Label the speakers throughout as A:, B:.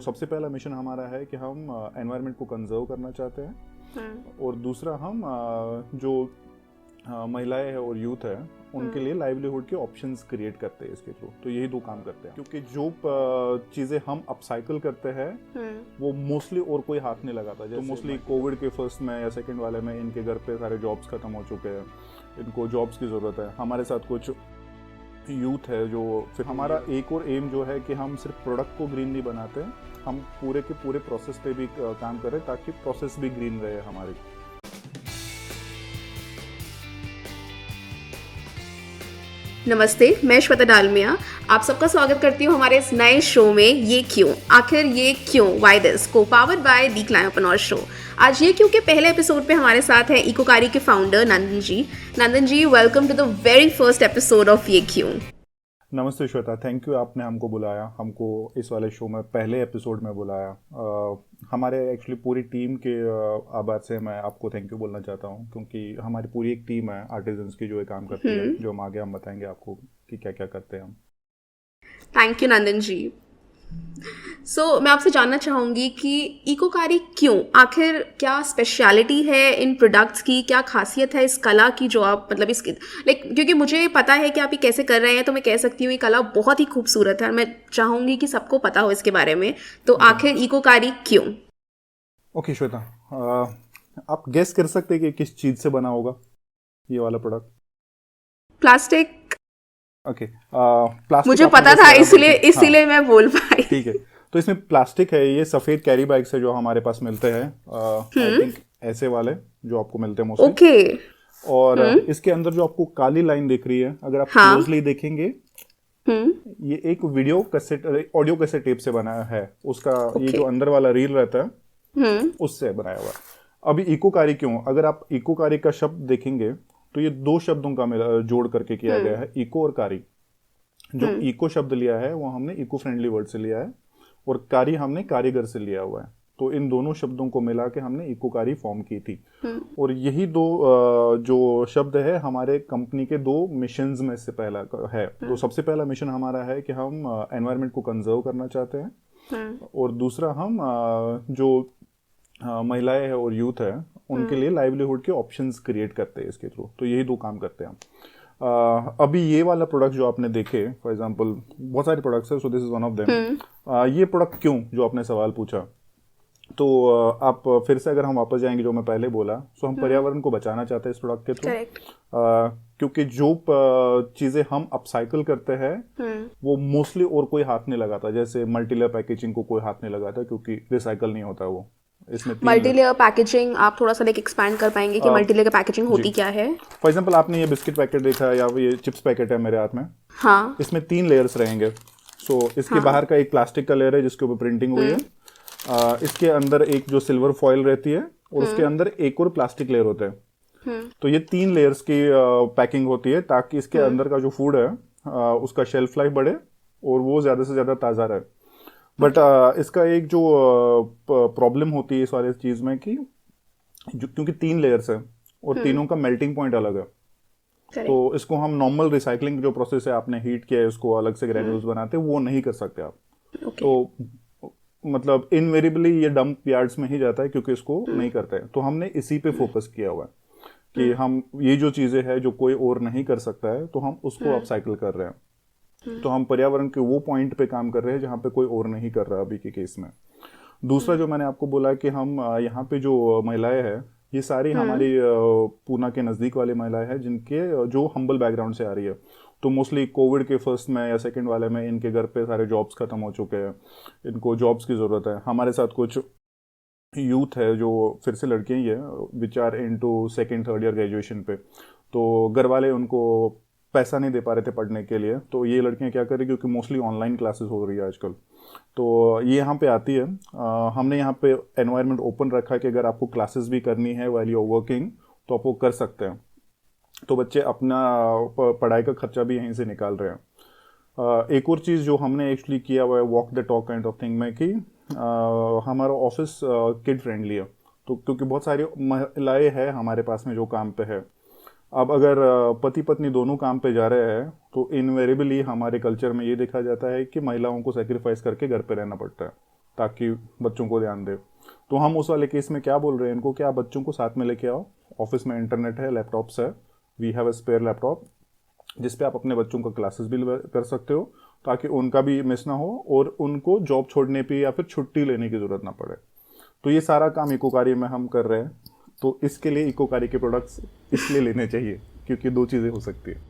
A: सबसे पहला मिशन हमारा है कि हम एनवायरनमेंट को कंजर्व करना चाहते हैं और दूसरा हम जो महिलाएं हैं और यूथ है उनके लिए लाइवलीहुड के ऑप्शंस क्रिएट करते हैं इसके थ्रू। तो यही दो काम करते हैं, क्योंकि जो चीज़ें हम अपसाइकल करते हैं वो मोस्टली और कोई हाथ नहीं लगाता। तो मोस्टली कोविड के फर्स्ट में या सेकेंड वाले में इनके घर पे सारे जॉब्स खत्म हो चुके हैं, इनको जॉब्स की ज़रूरत है। हमारे साथ कुछ यूथ है जो फिर हमारा एक और एम जो है कि हम सिर्फ प्रोडक्ट को ग्रीन नहीं बनाते, हम पूरे के पूरे प्रोसेस पे भी काम करें ताकि प्रोसेस भी ग्रीन रहे हमारी।
B: नमस्ते, मैं श्वेता डालमिया आप सबका स्वागत करती हूँ हमारे इस नए शो में ये क्यों, आखिर ये क्यों, वाई दिस, को पावर्ड बाय दी क्लाइंटरप्रेन्योर शो। आज ये क्यों के पहले एपिसोड पे हमारे साथ है इकोकारी के founder Nandan ji. Nandan ji, welcome to the very first episode of ये क्यों।
A: नमस्ते श्वेता, थैंक यू आपने हमको बुलाया, हमको इस वाले शो में पहले एपिसोड में बुलाया। हमारे एक्चुअली पूरी टीम के आभार से मैं आपको थैंक यू बोलना चाहता हूँ, क्योंकि हमारी पूरी एक टीम है आर्टिजन्स की जो ये काम करती है, जो हम आगे बताएंगे आपको कि क्या क्या करते हैं हम।
B: थैंक यू नंदन जी। मैं आपसे जानना चाहूँगी कि इकोकारी क्यों, आखिर क्या स्पेशलिटी है इन प्रोडक्ट्स की, क्या खासियत है इस कला की जो आप मतलब इसकी क्योंकि मुझे पता है कि आप ये कैसे कर रहे हैं, तो मैं कह सकती हूँ ये कला बहुत ही खूबसूरत है और मैं चाहूँगी कि सबको पता हो इसके बारे में। तो आखिर इकोकारी क्यों?
A: ओके श्वेता, आप गेस कर सकते हैं कि किस चीज़ से बना होगा ये वाला प्रोडक्ट?
B: प्लास्टिक।
A: ओके, प्लास्टिक
B: मुझे पता था, इसीलिए मैं बोल पाई।
A: ठीक है, तो इसमें प्लास्टिक है, ये सफ़ेद कैरी बैग्स है जो हमारे पास मिलते हैं, आई थिंक ऐसे वाले जो आपको मिलते हैं मोस्टली।
B: ओके।
A: और इसके अंदर जो आपको काली लाइन दिख रही है, अगर आप क्लोजली देखेंगे, ये एक video cassette, audio cassette tape से बना है उसका। ये जो अंदर वाला रील रहता है उससे बनाया हुआ है। अभी इकोकारी क्यों, अगर आप इकोकारी का शब्द देखेंगे तो ये दो शब्दों का जोड़ करके किया गया है, इको और कारी। जो इको शब्द लिया है वो हमने इको फ्रेंडली वर्ड से लिया है और कारी हमने कारीगर से लिया हुआ है। तो इन दोनों शब्दों को मिला के हमने इकोकारी फॉर्म की थी। और यही दो जो शब्द है हमारे कंपनी के दो मिशंस में से पहला है। तो सबसे पहला मिशन हमारा है कि हम एनवायरनमेंट को कंजर्व करना चाहते हैं और दूसरा हम जो महिलाएं है और यूथ है उनके लिए लाइवलीहुड के ऑप्शंस क्रिएट करते हैं इसके थ्रू। तो यही दो काम करते हैं हम। अभी ये वाला प्रोडक्ट जो आपने देखे, फॉर एग्जांपल बहुत सारे प्रोडक्ट्स है, so this is one of them. ये प्रोडक्ट क्यों जो आपने सवाल पूछा, तो आप फिर से अगर हम वापस जाएंगे जो मैं पहले बोला, सो हम पर्यावरण को बचाना चाहते हैं इस प्रोडक्ट के थ्रू। क्योंकि जो चीज़ें हम अपसाइकल करते हैं वो मोस्टली और कोई हाथ नहीं लगाता। जैसे मल्टीलेयर पैकेजिंग को कोई हाथ नहीं लगाता क्योंकि रिसाइकल नहीं होता वो। इसमें
B: मल्टीलेयर पैकेजिंग आप थोड़ा सा एक्सपैंड कर पाएंगे कि मल्टीलेयर पैकेजिंग होती क्या है?
A: फॉर एग्जांपल आपने ये बिस्किट पैकेट देखा है या ये चिप्स पैकेट है मेरे हाथ में।
B: हाँ।
A: इसमें 3 लेयर्स रहेंगे। इसके बाहर का एक प्लास्टिक का लेयर है जिसके ऊपर प्रिंटिंग हुई है। इसके अंदर एक जो सिल्वर फॉइल रहती है और उसके अंदर एक और प्लास्टिक लेयर होता है। तो ये 3 लेयर्स की पैकिंग होती है ताकि इसके अंदर का जो फूड है उसका शेल्फ लाइफ बढ़े और वो ज्यादा से ज्यादा ताज़ा रहे। बट इसका एक जो प्रॉब्लम होती है इस वाले चीज में कि क्योंकि 3 लेयर्स है और तीनों का मेल्टिंग पॉइंट अलग है। तो इसको हम नॉर्मल रिसाइकलिंग जो प्रोसेस है, आपने हीट किया है उसको अलग से ग्रेन्यूल्स बनाते हैं, वो नहीं कर सकते आप। तो मतलब इनवेरिएबली ये डंप यार्ड्स में ही जाता है क्योंकि इसको नहीं करते हैं। तो हमने इसी पे फोकस किया हुआ है कि हम ये जो चीजें हैं जो कोई और नहीं कर सकता है तो हम उसको अपसाइकिल कर रहे हैं। तो हम पर्यावरण के वो पॉइंट पे काम कर रहे हैं जहाँ पे कोई और नहीं कर रहा अभी के केस में। दूसरा जो मैंने आपको बोला कि हम यहाँ पे जो महिलाएं हैं ये सारी हमारी पूना के नज़दीक वाली महिलाएं हैं जिनके जो हम्बल बैकग्राउंड से आ रही है। तो मोस्टली कोविड के फर्स्ट में या सेकेंड वाले में इनके घर पे सारे जॉब्स खत्म हो चुके हैं, इनको जॉब्स की ज़रूरत है। हमारे साथ कुछ यूथ है जो फिर से लड़कियाँ ही है which are into second third year graduation पे। तो घर वाले उनको पैसा नहीं दे पा रहे थे पढ़ने के लिए, तो ये लड़कियां क्या करें क्योंकि मोस्टली ऑनलाइन क्लासेस हो रही है आजकल, तो ये यहाँ पे आती है। हमने यहाँ पे एनवायरनमेंट ओपन रखा है कि अगर आपको क्लासेस भी करनी है व्हाइल यू आर वर्किंग तो आप वो कर सकते हैं। तो बच्चे अपना पढ़ाई का खर्चा भी यहीं से निकाल रहे हैं। एक और चीज़ जो हमने एक्चुअली किया हुआ है walk the talk kind of thing में कि हमारा ऑफिस किड फ्रेंडली है। तो क्योंकि बहुत सारी महिलाएं हैं हमारे पास में जो काम पे है, अब अगर पति पत्नी दोनों काम पे जा रहे हैं तो इनवेरिएबली हमारे कल्चर में ये देखा जाता है कि महिलाओं को सेक्रीफाइस करके घर पे रहना पड़ता है। ताकि बच्चों को ध्यान दे। तो हम उस वाले केस में क्या बोल रहे हैं इनको कि आप बच्चों को साथ में लेके आओ, ऑफिस में इंटरनेट है, लैपटॉप्स है, we have a spare laptop जिस पे आप अपने बच्चों का क्लासेस भी कर सकते हो, ताकि उनका भी मिस ना हो और उनको जॉब छोड़ने पे या फिर छुट्टी लेने की ज़रूरत ना पड़े। तो ये सारा काम इकोकारी में हम कर रहे हैं। तो इसके लिए इकोकारी के प्रोडक्ट्स इसलिए लेने चाहिए क्योंकि दो चीज़ें हो सकती है।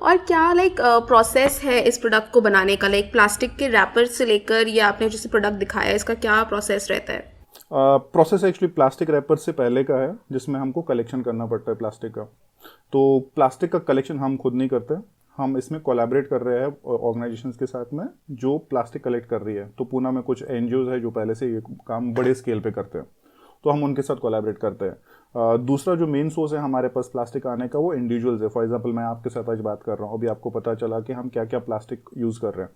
B: और क्या लाइक प्रोसेस है इस प्रोडक्ट को बनाने का, लाइक प्लास्टिक के रैपर से लेकर या आपने जैसे प्रोडक्ट दिखाया इसका क्या प्रोसेस रहता है?
A: प्रोसेस एक्चुअली प्लास्टिक रैपर से पहले का है, जिसमें हमको कलेक्शन करना पड़ता है प्लास्टिक का। तो प्लास्टिक का कलेक्शन हम खुद नहीं करते, हम इसमें कोलैबोरेट कर रहे हैं ऑर्गेनाइजेशंस के साथ में जो प्लास्टिक कलेक्ट कर रही है। तो पूना में कुछ एनजीओज है जो पहले से ये काम बड़े स्केल पे करते हैं, तो हम उनके साथ कोलैबोरेट करते हैं। दूसरा जो मेन सोर्स है हमारे पास प्लास्टिक आने का, वो इंडिविजुअल्स है। फॉर एग्जांपल मैं आपके साथ आज बात कर रहा हूँ, अभी आपको पता चला कि हम क्या क्या प्लास्टिक यूज़ कर रहे हैं,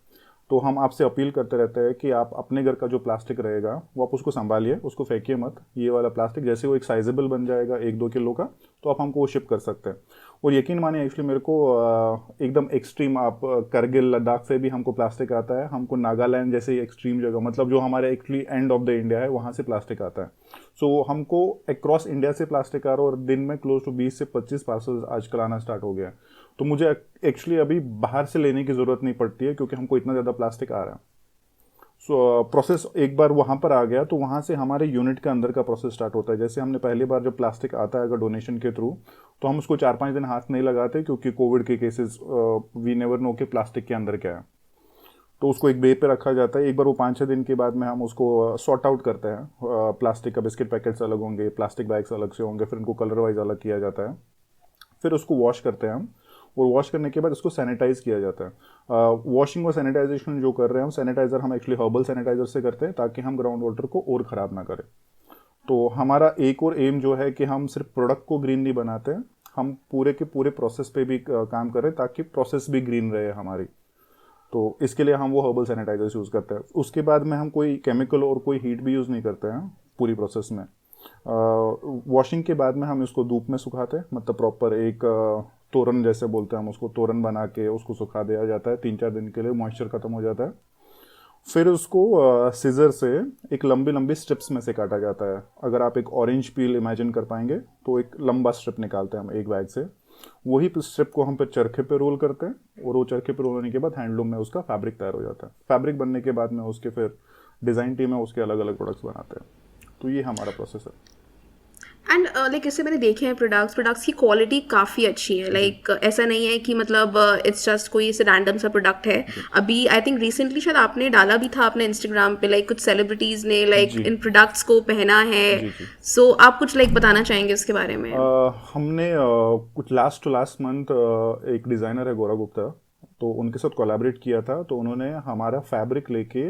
A: तो हम आपसे अपील करते रहते हैं कि आप अपने घर का जो प्लास्टिक रहेगा वो आप उसको संभालिए, उसको फेंकिए मत। ये वाला प्लास्टिक जैसे वो एक साइजेबल बन जाएगा 1-2 किलो का, तो आप हमको वो शिप कर सकते हैं। और यकीन मानिए एक्चुअली मेरे को एकदम एक्सट्रीम, आप करगिल लद्दाख से भी हमको प्लास्टिक आता है, हमको नागालैंड जैसे एक्सट्रीम जगह, मतलब जो हमारे actually end of the India है, वहाँ से प्लास्टिक आता है। सो हमको अक्रॉस इंडिया से प्लास्टिक आ रहा है और दिन में क्लोज टू 20 से 25 पार्सल आजकल आना स्टार्ट हो गया है। तो मुझे एक्चुअली अभी बाहर से लेने की ज़रूरत नहीं पड़ती है क्योंकि हमको इतना ज़्यादा प्लास्टिक आ रहा है। सो प्रोसेस एक बार वहाँ पर आ गया तो वहाँ से हमारे यूनिट के अंदर का प्रोसेस स्टार्ट होता है। जैसे हमने पहली बार जब प्लास्टिक आता है अगर डोनेशन के थ्रू, तो हम उसको 4-5 दिन हाथ नहीं लगाते क्योंकि कोविड के केसेस वी नेवर नो कि प्लास्टिक के अंदर क्या है। तो उसको एक बे पे रखा जाता है। एक बार वो 5-6 दिन के बाद में हम उसको सॉर्ट आउट करते हैं। प्लास्टिक का बिस्किट पैकेट्स अलग होंगे, प्लास्टिक बैग्स अलग से होंगे, फिर उनको कलर वाइज अलग किया जाता है। फिर उसको वॉश करते हैं हम, और वॉश करने के बाद उसको सैनिटाइज किया जाता है। वॉशिंग और सैनिटाइजेशन जो कर रहे हैं हम, सैनिटाइजर हम एक्चुअली हर्बल सैनिटाइजर से करते हैं ताकि हम ग्राउंड वाटर को और ख़राब ना करें। तो हमारा एक और एम जो है कि हम सिर्फ प्रोडक्ट को ग्रीन नहीं बनाते हैं, हम पूरे के पूरे प्रोसेस पे भी काम करें ताकि प्रोसेस भी ग्रीन रहे हमारी। तो इसके लिए हम वो हर्बल सैनिटाइजर्स यूज़ करते हैं। उसके बाद में हम कोई केमिकल और कोई हीट भी यूज़ नहीं करते हैं पूरी प्रोसेस में। वॉशिंग के बाद में हम इसको धूप में सुखाते हैं, मतलब प्रॉपर एक तोरण जैसे बोलते हैं हम उसको, तोरण बना के उसको सुखा दिया जाता है 3-4 दिन के लिए, मॉइस्चर खत्म हो जाता है। फिर उसको सीजर से एक लंबी लंबी स्ट्रिप्स में से काटा जाता है। अगर आप एक ऑरेंज पील इमेजिन कर पाएंगे तो एक लंबा स्ट्रिप निकालते हैं हम एक बैग से, वही स्ट्रिप को हम फिर चरखे पे रोल करते हैं, और वो चरखे पे रोल होने के बाद हैंडलूम में उसका फैब्रिक तैयार हो जाता है। फैब्रिक बनने के बाद में उसके फिर डिज़ाइन टीम है उसके अलग अलग प्रोडक्ट्स बनाते हैं। तो ये हमारा प्रोसेस है।
B: एंड लाइक जैसे मैंने देखे हैं प्रोडक्ट्स की क्वालिटी काफ़ी अच्छी है। लाइक ऐसा नहीं है कि मतलब इट्स जस्ट कोई ऐसे रैंडम सा प्रोडक्ट है। अभी आई थिंक रिसेंटली शायद आपने डाला भी था अपने इंस्टाग्राम पे, लाइक कुछ सेलिब्रिटीज़ ने लाइक इन प्रोडक्ट्स को पहना है। सो आप कुछ लाइक बताना चाहेंगे उसके बारे में?
A: हमने कुछ लास्ट मंथ एक डिज़ाइनर है गौरव गुप्ता, तो उनके साथ कोलैबोरेट किया था। तो उन्होंने हमारा फैब्रिक लेके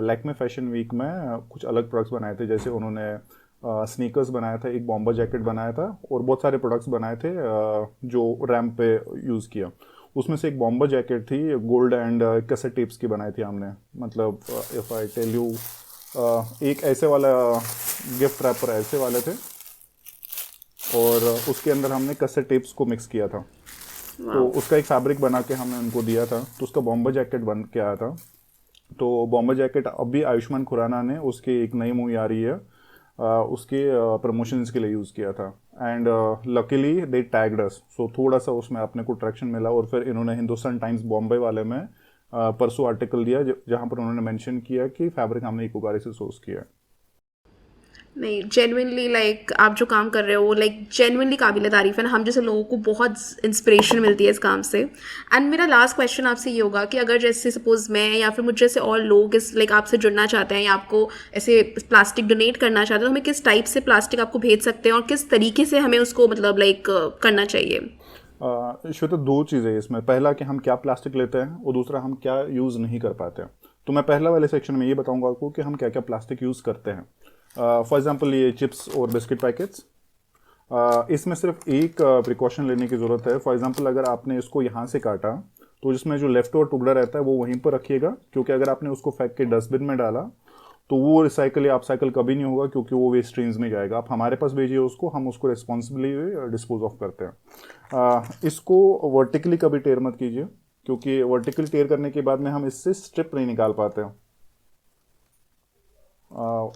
A: लैक्मे फैशन वीक में कुछ अलग प्रोडक्ट्स बनाए थे। जैसे उन्होंने स्नीकर्स बनाया था, एक बॉम्बर जैकेट बनाया था, और बहुत सारे प्रोडक्ट्स बनाए थे जो रैम्प पे यूज़ किया। उसमें से एक बॉम्बर जैकेट थी, गोल्ड एंड कैसेट टेप्स की बनाई थी हमने। मतलब इफ़ आई टेल यू, एक ऐसे वाला गिफ्ट रैपर ऐसे वाले थे, और उसके अंदर हमने कैसेट टेप्स को मिक्स किया था। तो उसका एक फैब्रिक बना के हमने उनको दिया था, तो उसका बॉम्बर जैकेट बन के आया था। तो बॉम्बर जैकेट अभी आयुष्मान खुराना ने उसकी एक नई मूवी आ रही है उसके प्रमोशंस के लिए यूज़ किया था। एंड लकीली दे टैग्ड अस, सो थोड़ा सा उसमें अपने को ट्रैक्शन मिला। और फिर इन्होंने हिंदुस्तान टाइम्स बॉम्बे वाले में परसों आर्टिकल दिया जहाँ पर उन्होंने मेंशन किया कि फैब्रिक हमने इकोकारी से सोर्स किया है।
B: नहीं, जेन्युइनली लाइक आप जो काम कर रहे हो लाइक जेन्युइनली काबिल तारीफ़ है ना। हम जैसे लोगों को बहुत इंस्पिरेशन मिलती है इस काम से। एंड मेरा लास्ट क्वेश्चन आपसे ये होगा कि अगर जैसे सपोज मैं या फिर मुझ जैसे और लोग इस लाइक आपसे जुड़ना चाहते हैं या आपको ऐसे प्लास्टिक डोनेट करना चाहते हैं, तो हमें किस टाइप से प्लास्टिक आपको भेज सकते हैं और किस तरीके से हमें उसको मतलब लाइक करना चाहिए?
A: श्वेता, दो चीज़ें हैं इसमें। पहला कि हम क्या प्लास्टिक लेते हैं, और दूसरा हम क्या यूज़ नहीं कर पाते हैं। तो मैं पहला वाले सेक्शन में ये बताऊंगा आपको कि हम क्या क्या प्लास्टिक यूज़ करते हैं। फॉर एग्जांपल ये चिप्स और बिस्किट पैकेट्स, इसमें सिर्फ एक प्रिकॉशन लेने की ज़रूरत है। फॉर एग्जांपल अगर आपने इसको यहाँ से काटा तो जिसमें जो लेफ्ट ओवर टुकड़ा रहता है वो वहीं पर रखिएगा, क्योंकि अगर आपने उसको फेंक के डस्टबिन में डाला तो वो रिसाइकल या अपसाइकल कभी नहीं होगा, क्योंकि वो वेस्ट स्ट्रीम्स में जाएगा। आप हमारे पास भेजिए उसको, हम उसको रिस्पॉन्सिबली डिस्पोज ऑफ करते हैं। इसको वर्टिकली कभी टेयर मत कीजिए, क्योंकि वर्टिकली टेयर करने के बाद में हम इससे स्ट्रिप नहीं निकाल पाते हैं।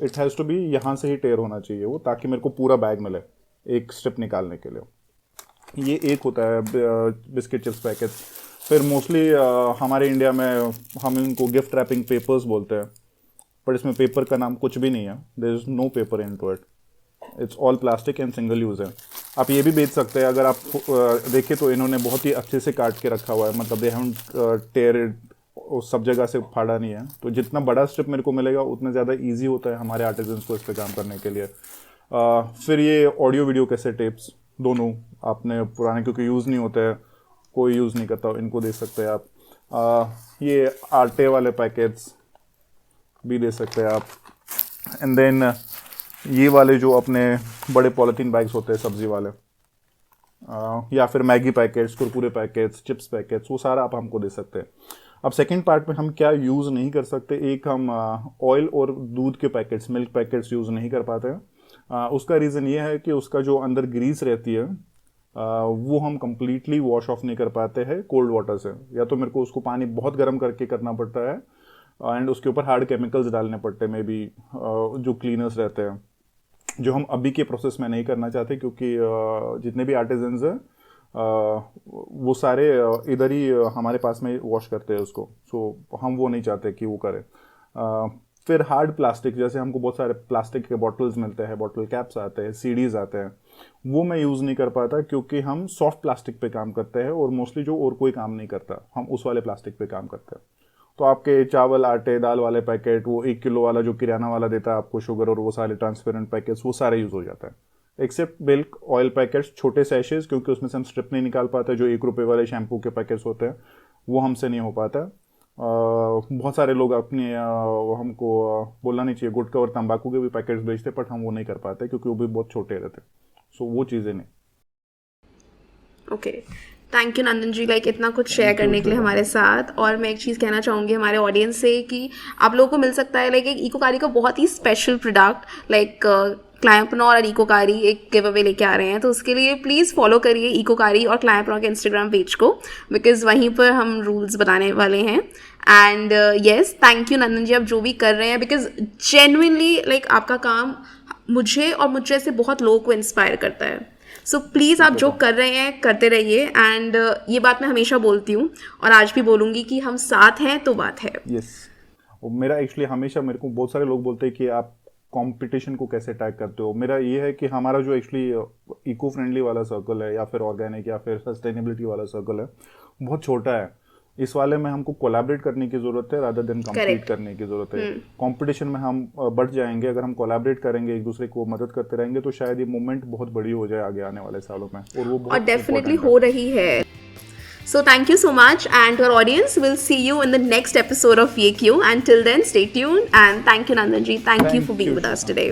A: इट हैज़ टू बी यहाँ से ही टेयर होना चाहिए वो, ताकि मेरे को पूरा बैग मिले एक स्ट्रिप निकालने के लिए। ये एक होता है बिस्किट चिप्स पैकेट। फिर मोस्टली हमारे इंडिया में हम इनको गिफ्ट रैपिंग पेपर्स बोलते हैं, पर इसमें पेपर का नाम कुछ भी नहीं है। There is no paper in to it, it's all plastic and single use है। आप ये भी बेच सकते हैं, अगर आप देखें तो इन्होंने बहुत ही अच्छे से काट के रखा हुआ है, मतलब दे हैवंट टेयर सब जगह से फाड़ा नहीं है। तो जितना बड़ा स्ट्रिप मेरे को मिलेगा उतना ज़्यादा ईजी होता है हमारे आर्टिजन्स को इस पर काम करने के लिए। फिर ये ऑडियो वीडियो कैसे टेप्स दोनों आपने पुराने, क्योंकि यूज़ नहीं होते हैं, कोई यूज़ नहीं करता, इनको दे सकते हैं आप। ये आटे वाले पैकेट्स भी दे सकते हैं आप। एंड देन ये वाले जो अपने बड़े पॉलीथीन बैग्स होते हैं सब्जी वाले, या फिर Maggi packets, Kurkure packets, chips packets, वो सारा आप हमको दे सकते हैं। अब सेकंड पार्ट में हम क्या यूज़ नहीं कर सकते, एक हम ऑयल और दूध के पैकेट्स, मिल्क पैकेट्स यूज़ नहीं कर पाते हैं। उसका रीज़न ये है कि उसका जो अंदर ग्रीस रहती है वो हम कम्प्लीटली वॉश ऑफ नहीं कर पाते हैं कोल्ड वाटर से, या तो मेरे को उसको पानी बहुत गर्म करके करना पड़ता है एंड उसके ऊपर हार्ड केमिकल्स डालने पड़ते हैं, मे बी जो क्लीनर्स रहते हैं, जो हम अभी के प्रोसेस में नहीं करना चाहते, क्योंकि जितने भी आर्टिजन्स हैं वो सारे इधर ही हमारे पास में वॉश करते हैं उसको। सो हम वो नहीं चाहते कि वो करें। फिर हार्ड प्लास्टिक, जैसे हमको बहुत सारे प्लास्टिक के बॉटल्स मिलते हैं, बॉटल कैप्स आते हैं, सीडीज आते हैं, वो मैं यूज़ नहीं कर पाता, क्योंकि हम सॉफ्ट प्लास्टिक पे काम करते हैं और मोस्टली जो और कोई काम नहीं करता, हम उस वाले प्लास्टिक पे काम करते हैं। तो आपके चावल, आटे, दाल वाले पैकेट, वो 1 किलो वाला जो किराना वाला देता है आपको शुगर, और वो सारे ट्रांसपेरेंट पैकेट्स, वो सारे यूज़ हो जाता है, एक्सेप्ट मिल्क ऑयल पैकेट्स, छोटे सैशेज, क्योंकि उसमें से हम स्ट्रिप नहीं निकाल पाते। जो 1 रुपये वाले शैम्पू के पैकेट्स होते हैं वो हमसे नहीं हो पाता। बहुत सारे लोग अपने हमको बोलना नहीं चाहिए, गुटखा और तंबाकू के भी पैकेट्स बेचते, बट हम वो नहीं कर पाते क्योंकि वो भी बहुत छोटे रहते। सो वो चीज़ें नहीं।
B: Okay, thank you Nandan ji, like इतना कुछ शेयर करने के लिए हमारे साथ। और मैं एक चीज़ कहना चाहूँगी हमारे ऑडियंस से कि आप लोगों को मिल सकता है लाइक एक इकोकारी का बहुत ही स्पेशल प्रोडक्ट, लाइक क्लायंपनॉर और इकोकारी एक गिव अवे लेके आ रहे हैं, तो उसके लिए प्लीज़ फॉलो करिए इकोकारी और क्लायंपनॉर के इंस्टाग्राम पेज को, बिकॉज वहीं पर हम रूल्स बताने वाले हैं। And yes, thank you Nandan जी, आप जो भी कर रहे हैं, बिकॉज जेन्युइनली लाइक आपका काम मुझे और मुझ जैसे बहुत लोगों को इंस्पायर करता है। सो प्लीज़ आप जो कर रहे हैं करते रहिए। एंड ये बात मैं हमेशा बोलती हूँ और आज भी बोलूँगी कि हम साथ हैं तो बात है।
A: यस, मेरा एक्चुअली हमेशा, मेरे को बहुत सारे लोग बोलते हैं कि आप कंपटीशन को कैसे टैग करते हो। मेरा ये है कि हमारा जो एक्चुअली इको फ्रेंडली वाला सर्कल है, या फिर ऑर्गेनिक या फिर सस्टेनेबिलिटी वाला सर्कल है, बहुत छोटा है। इस वाले में हमको कोलैबोरेट करने की ज़रूरत है रादर देन कम्पीट करने की ज़रूरत है। कंपटीशन में हम बढ़ जाएंगे, अगर हम कोलैबोरेट करेंगे, एक दूसरे को मदद करते रहेंगे, तो शायद ये मूवमेंट बहुत बड़ी हो जाए आगे आने वाले सालों में, और वो बहुत
B: डेफिनेटली हो रही है। So thank you so much, and to our audience, we'll see you in the next episode of Ye Kyun. Until then, stay tuned, and thank you Nandan ji. Thank you for being with us today.